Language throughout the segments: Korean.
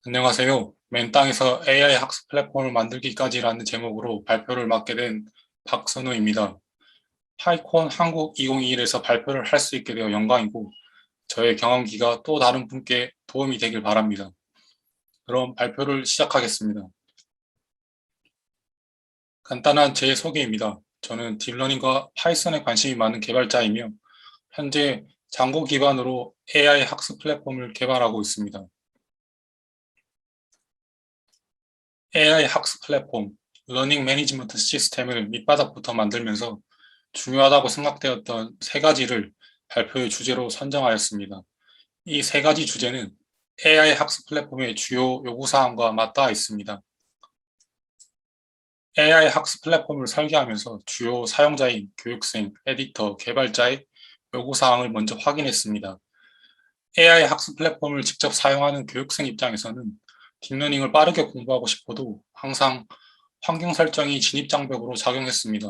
안녕하세요. 맨 땅에서 AI 학습 플랫폼을 만들기까지라는 제목으로 발표를 맡게 된 박선우입니다. 파이콘 한국 2021에서 발표를 할 수 있게 되어 영광이고, 저의 경험기가 또 다른 분께 도움이 되길 바랍니다. 그럼 발표를 시작하겠습니다. 간단한 제 소개입니다. 저는 딥러닝과 파이썬에 관심이 많은 개발자이며, 현재 장고 기반으로 AI 학습 플랫폼을 개발하고 있습니다. AI 학습 플랫폼, 러닝 매니지먼트 시스템을 밑바닥부터 만들면서 중요하다고 생각되었던 세 가지를 발표의 주제로 선정하였습니다. 이 세 가지 주제는 AI 학습 플랫폼의 주요 요구사항과 맞닿아 있습니다. AI 학습 플랫폼을 설계하면서 주요 사용자인 교육생, 에디터, 개발자의 요구사항을 먼저 확인했습니다. AI 학습 플랫폼을 직접 사용하는 교육생 입장에서는 딥러닝을 빠르게 공부하고 싶어도 항상 환경 설정이 진입장벽으로 작용했습니다.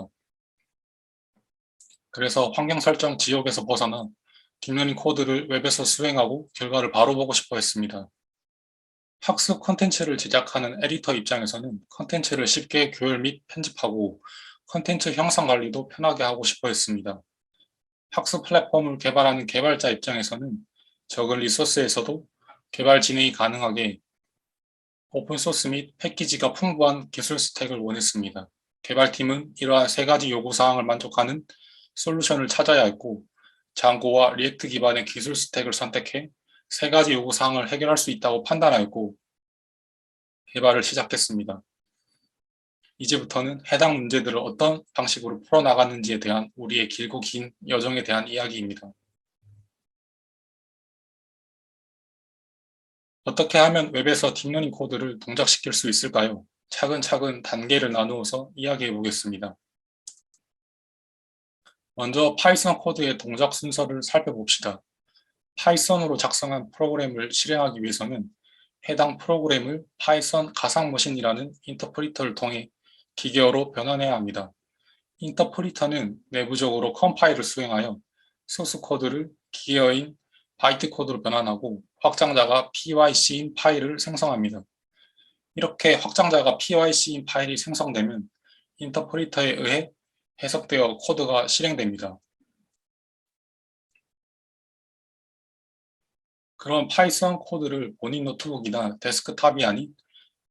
그래서 환경 설정 지역에서 벗어나 딥러닝 코드를 웹에서 수행하고 결과를 바로 보고 싶어 했습니다. 학습 콘텐츠를 제작하는 에디터 입장에서는 콘텐츠를 쉽게 교열 및 편집하고 콘텐츠 형성 관리도 편하게 하고 싶어 했습니다. 학습 플랫폼을 개발하는 개발자 입장에서는 적은 리소스에서도 개발 진행이 가능하게 오픈소스 및 패키지가 풍부한 기술 스택을 원했습니다. 개발팀은 이러한 세 가지 요구사항을 만족하는 솔루션을 찾아야 했고, 장고와 리액트 기반의 기술 스택을 선택해 세 가지 요구사항을 해결할 수 있다고 판단하였고, 개발을 시작했습니다. 이제부터는 해당 문제들을 어떤 방식으로 풀어나갔는지에 대한 우리의 길고 긴 여정에 대한 이야기입니다. 어떻게 하면 웹에서 딥러닝 코드를 동작시킬 수 있을까요? 차근차근 단계를 나누어서 이야기해 보겠습니다. 먼저 파이썬 코드의 동작 순서를 살펴봅시다. 파이썬으로 작성한 프로그램을 실행하기 위해서는 해당 프로그램을 파이썬 가상머신이라는 인터프리터를 통해 기계어로 변환해야 합니다. 인터프리터는 내부적으로 컴파일을 수행하여 소스 코드를 기계어인 바이트 코드로 변환하고 확장자가 pyc인 파일을 생성합니다. 이렇게 확장자가 pyc인 파일이 생성되면 인터프리터에 의해 해석되어 코드가 실행됩니다. 그런 파이썬 코드를 본인 노트북이나 데스크탑이 아닌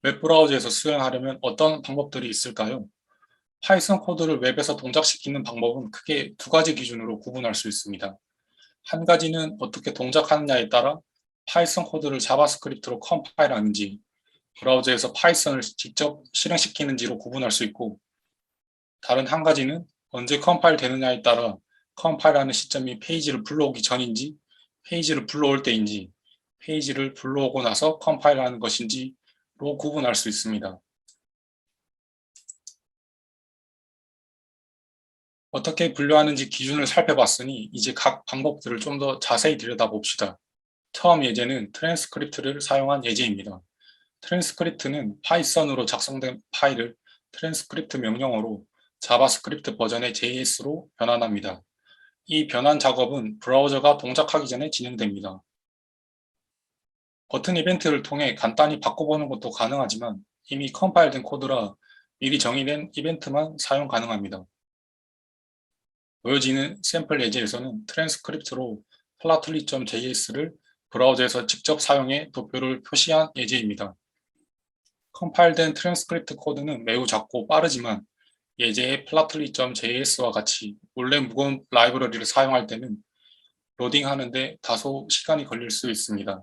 웹브라우저에서 수행하려면 어떤 방법들이 있을까요? 파이썬 코드를 웹에서 동작시키는 방법은 크게 두 가지 기준으로 구분할 수 있습니다. 한 가지는 어떻게 동작하느냐에 따라 파이썬 코드를 자바스크립트로 컴파일하는지, 브라우저에서 파이썬을 직접 실행시키는지로 구분할 수 있고, 다른 한 가지는 언제 컴파일 되느냐에 따라 컴파일하는 시점이 페이지를 불러오기 전인지, 페이지를 불러올 때인지, 페이지를 불러오고 나서 컴파일하는 것인지로 구분할 수 있습니다. 어떻게 분류하는지 기준을 살펴봤으니 이제 각 방법들을 좀 더 자세히 들여다봅시다. 처음 예제는 트랜스크립트를 사용한 예제입니다. 트랜스크립트는 파이썬으로 작성된 파일을 트랜스크립트 명령어로 자바스크립트 버전의 JS로 변환합니다. 이 변환 작업은 브라우저가 동작하기 전에 진행됩니다. 버튼 이벤트를 통해 간단히 바꿔보는 것도 가능하지만 이미 컴파일된 코드라 미리 정의된 이벤트만 사용 가능합니다. 보여지는 샘플 예제에서는 트랜스크립트로 플라틀리.js를 브라우저에서 직접 사용해 도표를 표시한 예제입니다. 컴파일된 트랜스크립트 코드는 매우 작고 빠르지만 예제의 플라틀리.js와 같이 원래 무거운 라이브러리를 사용할 때는 로딩하는데 다소 시간이 걸릴 수 있습니다.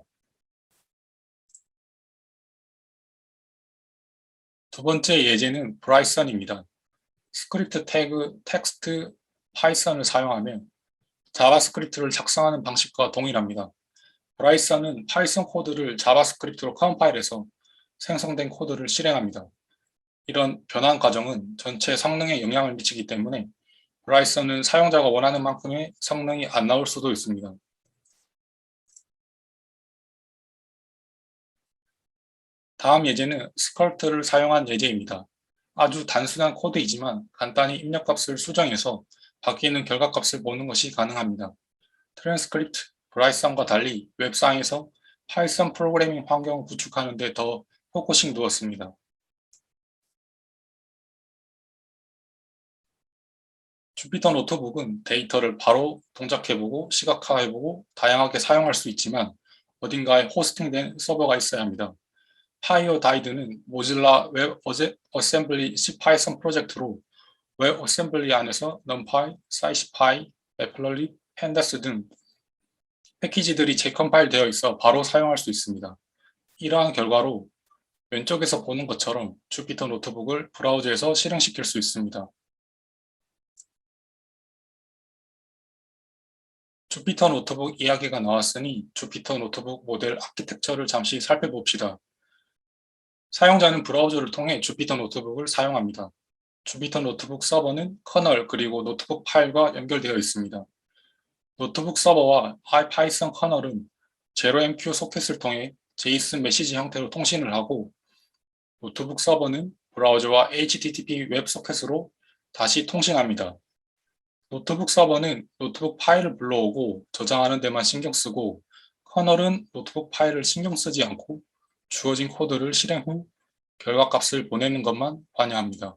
두 번째 예제는 브라이썬입니다. 스크립트 태그 텍스트 파이썬을 사용하면 자바스크립트를 작성하는 방식과 동일합니다. 브라이썬은 파이썬 코드를 자바스크립트로 컴파일해서 생성된 코드를 실행합니다. 이런 변환 과정은 전체 성능에 영향을 미치기 때문에 브라이썬은 사용자가 원하는 만큼의 성능이 안 나올 수도 있습니다. 다음 예제는 스컬트를 사용한 예제입니다. 아주 단순한 코드이지만 간단히 입력값을 수정해서 바뀌는 결과값을 보는 것이 가능합니다. 트랜스크립트, 브라이썬과 달리 웹상에서 파이썬 프로그래밍 환경을 구축하는 데 더 포커싱 두었습니다. 주피터 노트북은 데이터를 바로 동작해보고 시각화해보고 다양하게 사용할 수 있지만 어딘가에 호스팅된 서버가 있어야 합니다. 파이어다이드는 모질라 웹 어셈블리 C 파이썬 프로젝트로 웹 어셈블리 안에서 numpy, scipy, matplotlib, pandas 등 패키지들이 재컴파일 되어 있어 바로 사용할 수 있습니다. 이러한 결과로 왼쪽에서 보는 것처럼 주피터 노트북을 브라우저에서 실행시킬 수 있습니다. 주피터 노트북 이야기가 나왔으니 주피터 노트북 모델 아키텍처를 잠시 살펴봅시다. 사용자는 브라우저를 통해 주피터 노트북을 사용합니다. 주피터 노트북 서버는 커널 그리고 노트북 파일과 연결되어 있습니다. 노트북 서버와 IPython 커널은 0MQ 소켓을 통해 JSON 메시지 형태로 통신을 하고 노트북 서버는 브라우저와 HTTP 웹 소켓으로 다시 통신합니다. 노트북 서버는 노트북 파일을 불러오고 저장하는 데만 신경 쓰고 커널은 노트북 파일을 신경 쓰지 않고 주어진 코드를 실행 후 결과값을 보내는 것만 관여합니다.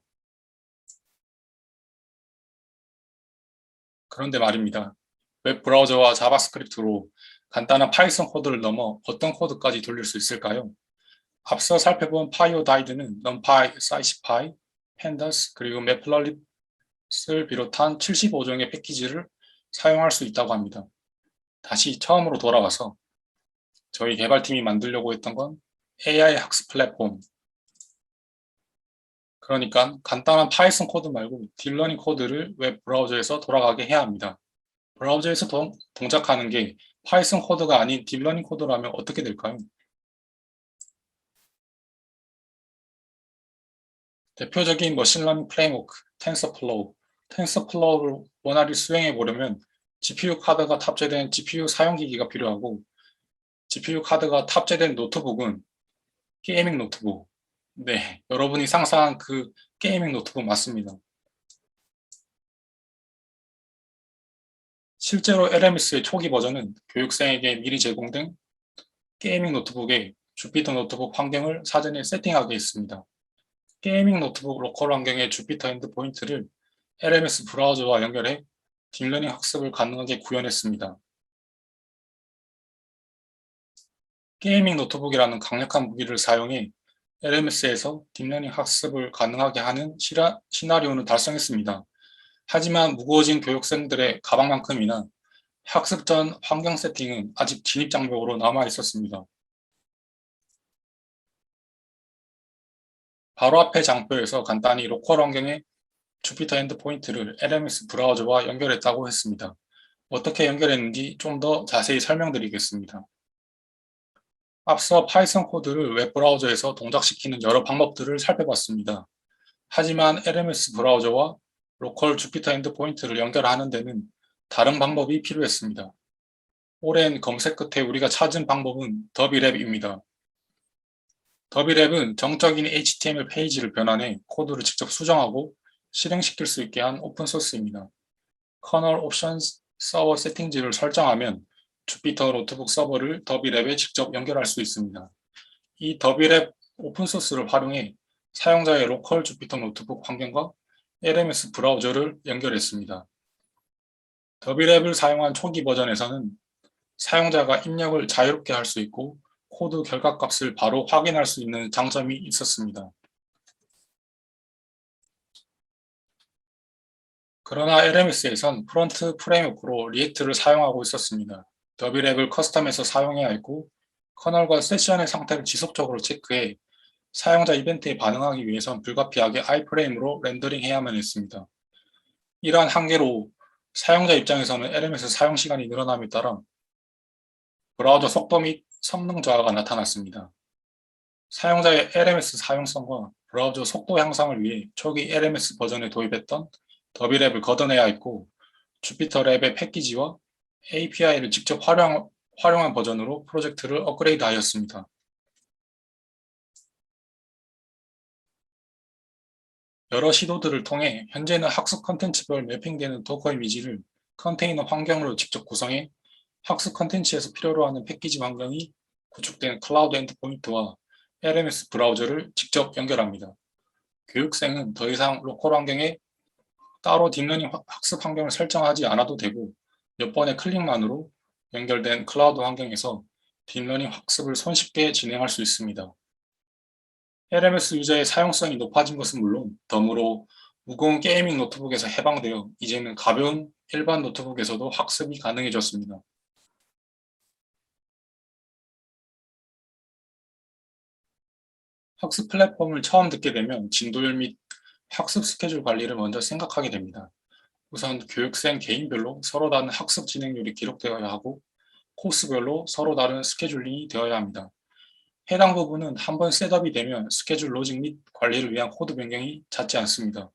그런데 말입니다. 웹 브라우저와 자바스크립트로 간단한 파이썬 코드를 넘어 어떤 코드까지 돌릴 수 있을까요? 앞서 살펴본 파이오다이드는 numpy, scipy, pandas 그리고 matplotlib을 비롯한 75종의 패키지를 사용할 수 있다고 합니다. 다시 처음으로 돌아가서 저희 개발팀이 만들려고 했던 건 AI 학습 플랫폼. 그러니까 간단한 파이썬 코드 말고 딥러닝 코드를 웹 브라우저에서 돌아가게 해야 합니다. 브라우저에서 동작하는 게 파이썬 코드가 아닌 딥러닝 코드라면 어떻게 될까요? 대표적인 머신러닝 프레임워크, 텐서플로우. 텐서플로우를 원활히 수행해 보려면 GPU 카드가 탑재된 GPU 사용기기가 필요하고 GPU 카드가 탑재된 노트북은 게이밍 노트북. 네, 여러분이 상상한 그 게이밍 노트북 맞습니다. 실제로 LMS의 초기 버전은 교육생에게 미리 제공된 게이밍 노트북에 주피터 노트북 환경을 사전에 세팅하게 했습니다. 게이밍 노트북 로컬 환경의 주피터 엔드포인트를 LMS 브라우저와 연결해 딥러닝 학습을 가능하게 구현했습니다. 게이밍 노트북이라는 강력한 무기를 사용해 LMS에서 딥러닝 학습을 가능하게 하는 시나리오는 달성했습니다. 하지만 무거워진 교육생들의 가방만큼이나 학습 전 환경 세팅은 아직 진입장벽으로 남아 있었습니다. 바로 앞의 장표에서 간단히 로컬 환경의 주피터 엔드포인트를 LMS 브라우저와 연결했다고 했습니다. 어떻게 연결했는지 좀 더 자세히 설명드리겠습니다. 앞서 파이썬 코드를 웹 브라우저에서 동작시키는 여러 방법들을 살펴봤습니다. 하지만 LMS 브라우저와 로컬 주피터 엔드포인트를 연결하는 데는 다른 방법이 필요했습니다. 오랜 검색 끝에 우리가 찾은 방법은 더비랩입니다. 더비랩은 정적인 HTML 페이지를 변환해 코드를 직접 수정하고 실행시킬 수 있게 한 오픈소스입니다. 커널 옵션스 서버 세팅지를 설정하면 주피터 노트북 서버를 더비랩에 직접 연결할 수 있습니다. 이 더비랩 오픈소스를 활용해 사용자의 로컬 주피터 노트북 환경과 LMS 브라우저를 연결했습니다. 더비랩을 사용한 초기 버전에서는 사용자가 입력을 자유롭게 할 수 있고 코드 결과값을 바로 확인할 수 있는 장점이 있었습니다. 그러나 LMS에선 프론트 프레임워크로 리액트를 사용하고 있었습니다. 더비랩을 커스텀해서 사용해야 했고 커널과 세션의 상태를 지속적으로 체크해 사용자 이벤트에 반응하기 위해선 불가피하게 iframe으로 렌더링해야만 했습니다. 이러한 한계로 사용자 입장에서는 LMS 사용 시간이 늘어남에 따라 브라우저 속도 및 성능 저하가 나타났습니다. 사용자의 LMS 사용성과 브라우저 속도 향상을 위해 초기 LMS 버전에 도입했던 더비랩을 걷어내야 했고 주피터 랩의 패키지와 API를 직접 활용한 버전으로 프로젝트를 업그레이드하였습니다. 여러 시도들을 통해 현재는 학습 컨텐츠별 매핑되는 도커 이미지를 컨테이너 환경으로 직접 구성해 학습 컨텐츠에서 필요로 하는 패키지 환경이 구축된 클라우드 엔드포인트와 LMS 브라우저를 직접 연결합니다. 교육생은 더 이상 로컬 환경에 따로 딥러닝 학습 환경을 설정하지 않아도 되고 몇 번의 클릭만으로 연결된 클라우드 환경에서 딥러닝 학습을 손쉽게 진행할 수 있습니다. LMS 유저의 사용성이 높아진 것은 물론 덤으로 무거운 게이밍 노트북에서 해방되어 이제는 가벼운 일반 노트북에서도 학습이 가능해졌습니다. 학습 플랫폼을 처음 듣게 되면 진도율 및 학습 스케줄 관리를 먼저 생각하게 됩니다. 우선 교육생 개인별로 서로 다른 학습 진행률이 기록되어야 하고 코스별로 서로 다른 스케줄링이 되어야 합니다. 해당 부분은 한번 셋업이 되면 스케줄 로직 및 관리를 위한 코드 변경이 잦지 않습니다.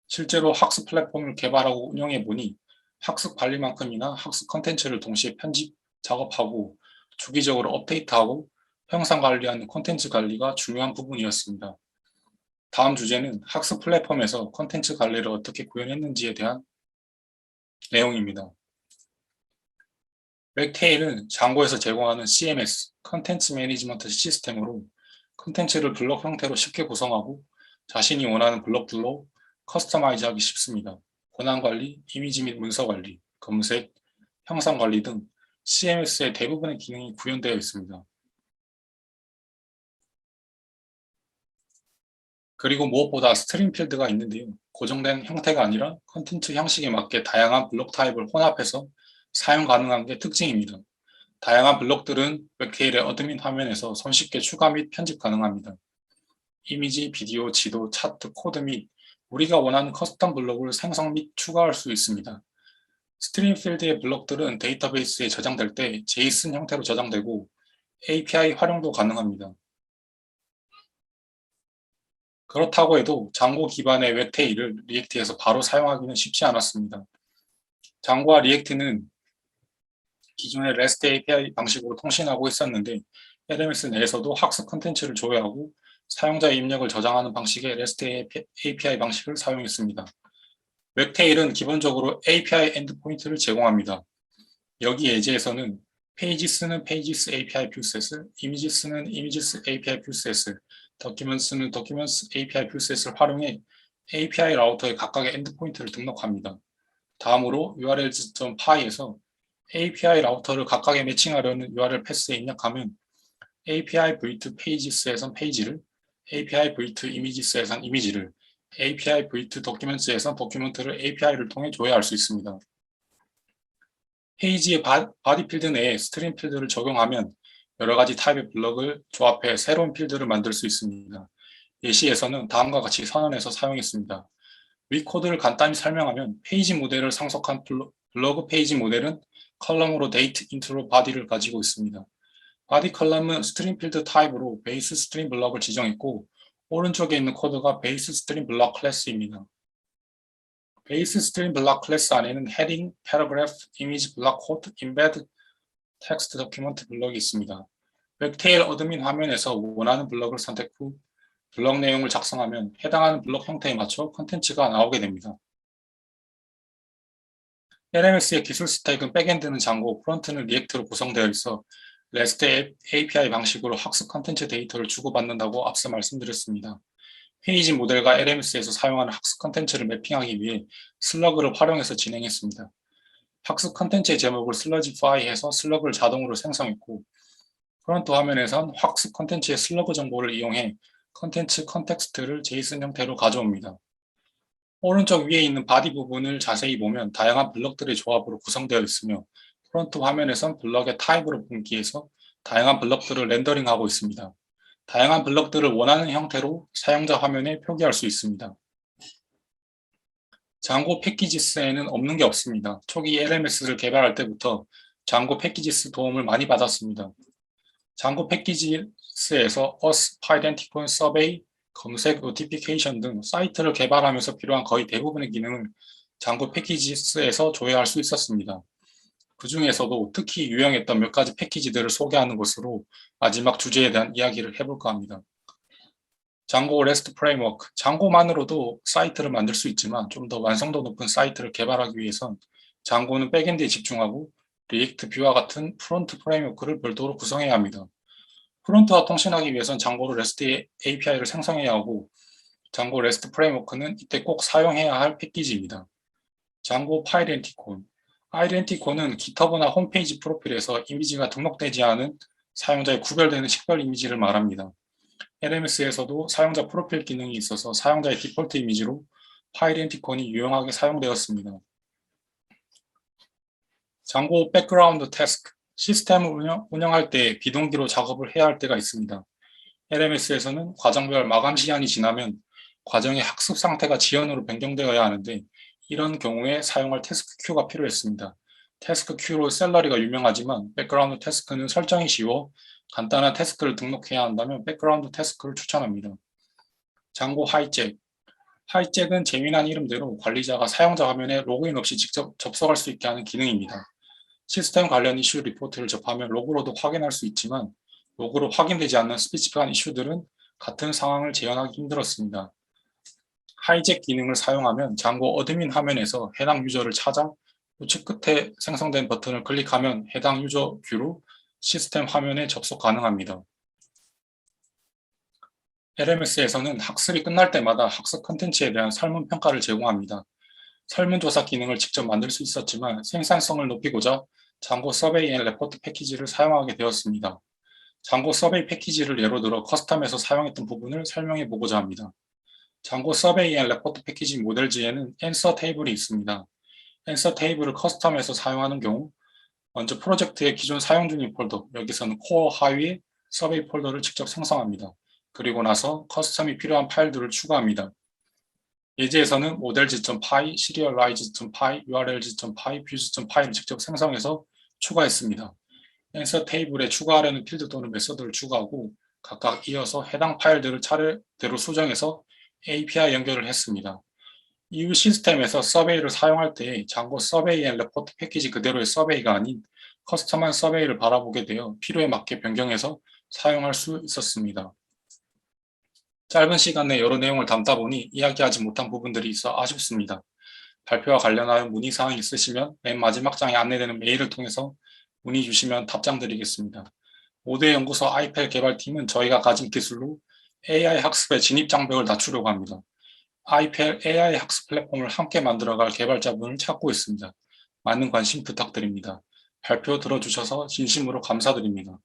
실제로 학습 플랫폼을 개발하고 운영해 보니 학습 관리만큼이나 학습 컨텐츠를 동시에 편집, 작업하고 주기적으로 업데이트하고 형상 관리하는 콘텐츠 관리가 중요한 부분이었습니다. 다음 주제는 학습 플랫폼에서 콘텐츠 관리를 어떻게 구현했는지에 대한 내용입니다. 웹테일은 장고에서 제공하는 CMS, 컨텐츠 매니지먼트 시스템으로 컨텐츠를 블록 형태로 쉽게 구성하고 자신이 원하는 블록들로 커스터마이즈하기 쉽습니다. 권한 관리, 이미지 및 문서 관리, 검색, 형상 관리 등 CMS의 대부분의 기능이 구현되어 있습니다. 그리고 무엇보다 스트림 필드가 있는데요. 고정된 형태가 아니라 컨텐츠 형식에 맞게 다양한 블록 타입을 혼합해서 사용 가능한 게 특징입니다. 다양한 블록들은 웹테일의 어드민 화면에서 손쉽게 추가 및 편집 가능합니다. 이미지, 비디오, 지도, 차트, 코드 및 우리가 원하는 커스텀 블록을 생성 및 추가할 수 있습니다. 스트림 필드의 블록들은 데이터베이스에 저장될 때 JSON 형태로 저장되고 API 활용도 가능합니다. 그렇다고 해도 장고 기반의 웹테일을 리액트에서 바로 사용하기는 쉽지 않았습니다. 장고와 리액트는 기존의 REST API 방식으로 통신하고 있었는데 LMS 내에서도 학습 콘텐츠를 조회하고 사용자 입력을 저장하는 방식의 REST API 방식을 사용했습니다. 웹테일은 기본적으로 API 엔드포인트를 제공합니다. 여기 예제에서는 페이지스는 페이지스 API 뷰셋을, 이미지스는 이미지스 API 뷰셋을, 도큐먼트스는 도큐먼트 API 뷰셋을 활용해 API 라우터에 각각의 엔드포인트를 등록합니다. 다음으로 urls.py에서 API 라우터를 각각에 매칭하려는 URL 패스에 입력하면 API v2 pages에선 페이지를, API v2 images에선 이미지를, API v2 documents에선 도큐멘트를 API를 통해 조회할 수 있습니다. 페이지의 바디 필드 내에 스트림 필드를 적용하면 여러 가지 타입의 블럭을 조합해 새로운 필드를 만들 수 있습니다. 예시에서는 다음과 같이 선언해서 사용했습니다. 위 코드를 간단히 설명하면 페이지 모델을 상속한 블로그 페이지 모델은 컬럼으로 date 인트로 body를 가지고 있습니다. body 컬럼은 스트림 필드 타입으로 베이스 스트림 블럭을 지정했고 오른쪽에 있는 코드가 베이스 스트림 블럭 클래스입니다. 베이스 스트림 블럭 클래스 안에는 헤딩, 패러그래프, 이미지 블럭 코드, 임베드, 텍스트 도큐먼트 블럭이 있습니다. 웹테일 어드민 화면에서 원하는 블럭을 선택 후 블럭 내용을 작성하면 해당하는 블럭 형태에 맞춰 컨텐츠가 나오게 됩니다. LMS의 기술 스택은 백엔드는 장고, 프론트는 리액트로 구성되어 있어 REST API 방식으로 학습 컨텐츠 데이터를 주고받는다고 앞서 말씀드렸습니다. 페이지 모델과 LMS에서 사용하는 학습 컨텐츠를 매핑하기 위해 슬러그를 활용해서 진행했습니다. 학습 컨텐츠의 제목을 슬러지파이해서 슬러그를 자동으로 생성했고 프론트 화면에선 학습 컨텐츠의 슬러그 정보를 이용해 컨텐츠 컨텍스트를 JSON 형태로 가져옵니다. 오른쪽 위에 있는 바디 부분을 자세히 보면 다양한 블럭들의 조합으로 구성되어 있으며 프론트 화면에선 블럭의 타입으로 분기해서 다양한 블럭들을 렌더링하고 있습니다. 다양한 블럭들을 원하는 형태로 사용자 화면에 표기할 수 있습니다. 장고 패키지스에는 없는 게 없습니다. 초기 LMS를 개발할 때부터 장고 패키지스 도움을 많이 받았습니다. 장고 패키지스에서 us, pydanticon, survey, 검색, 노티피케이션 등 사이트를 개발하면서 필요한 거의 대부분의 기능을 장고 패키지스에서 조회할 수 있었습니다. 그 중에서도 특히 유용했던 몇 가지 패키지들을 소개하는 것으로 마지막 주제에 대한 이야기를 해볼까 합니다. 장고 REST 프레임워크, 장고만으로도 사이트를 만들 수 있지만 좀 더 완성도 높은 사이트를 개발하기 위해선 장고는 백엔드에 집중하고 리액트 뷰와 같은 프론트 프레임워크를 별도로 구성해야 합니다. 프론트와 통신하기 위해선 장고로 REST API를 생성해야 하고 장고 REST 프레임워크는 이때 꼭 사용해야 할 패키지입니다. 장고 파이렌티콘 아이덴티콘은 GitHub나 홈페이지 프로필에서 이미지가 등록되지 않은 사용자의 구별되는 식별 이미지를 말합니다. LMS에서도 사용자 프로필 기능이 있어서 사용자의 디폴트 이미지로 파이렌티콘이 유용하게 사용되었습니다. 장고 백그라운드 태스크 시스템을 운영할 때 비동기로 작업을 해야 할 때가 있습니다. LMS에서는 과정별 마감 시한이 지나면 과정의 학습 상태가 지연으로 변경되어야 하는데 이런 경우에 사용할 태스크 큐가 필요했습니다. 태스크 큐로 셀러리가 유명하지만 백그라운드 태스크는 설정이 쉬워 간단한 태스크를 등록해야 한다면 백그라운드 태스크를 추천합니다. 장고 하이잭 하이잭은 재미난 이름대로 관리자가 사용자 화면에 로그인 없이 직접 접속할 수 있게 하는 기능입니다. 시스템 관련 이슈 리포트를 접하면 로그로도 확인할 수 있지만 로그로 확인되지 않는 스페시픽한 이슈들은 같은 상황을 재현하기 힘들었습니다. 하이잭 기능을 사용하면 장고 어드민 화면에서 해당 유저를 찾아 우측 끝에 생성된 버튼을 클릭하면 해당 유저 뷰로 시스템 화면에 접속 가능합니다. LMS에서는 학습이 끝날 때마다 학습 콘텐츠에 대한 설문평가를 제공합니다. 설문조사 기능을 직접 만들 수 있었지만 생산성을 높이고자 장고 서베이 앤 레포트 패키지를 사용하게 되었습니다. 장고 서베이 패키지를 예로 들어 커스텀에서 사용했던 부분을 설명해 보고자 합니다. 장고 서베이 앤 레포트 패키지 모델지에는 앤서 테이블이 있습니다. 앤서 테이블을 커스텀에서 사용하는 경우 먼저 프로젝트의 기존 사용 중인 폴더, 여기서는 코어 하위에 서베이 폴더를 직접 생성합니다. 그리고 나서 커스텀이 필요한 파일들을 추가합니다. 예제에서는 models.py, serialize.py, urls.py, views.py를 직접 생성해서 추가했습니다. 앤서 테이블에 추가하려는 필드 또는 메서드를 추가하고 각각 이어서 해당 파일들을 차례대로 수정해서 API 연결을 했습니다. 이후 시스템에서 서베이를 사용할 때 장고 서베이 앤 레포트 패키지 그대로의 서베이가 아닌 커스텀한 서베이를 바라보게 되어 필요에 맞게 변경해서 사용할 수 있었습니다. 짧은 시간 내 여러 내용을 담다 보니 이야기하지 못한 부분들이 있어 아쉽습니다. 발표와 관련하여 문의사항이 있으시면 맨 마지막 장에 안내되는 메일을 통해서 문의 주시면 답장 드리겠습니다. 5대 연구소 아이펠 개발팀은 저희가 가진 기술로 AI 학습의 진입 장벽을 낮추려고 합니다. 아이펠 AI 학습 플랫폼을 함께 만들어갈 개발자분을 찾고 있습니다. 많은 관심 부탁드립니다. 발표 들어주셔서 진심으로 감사드립니다.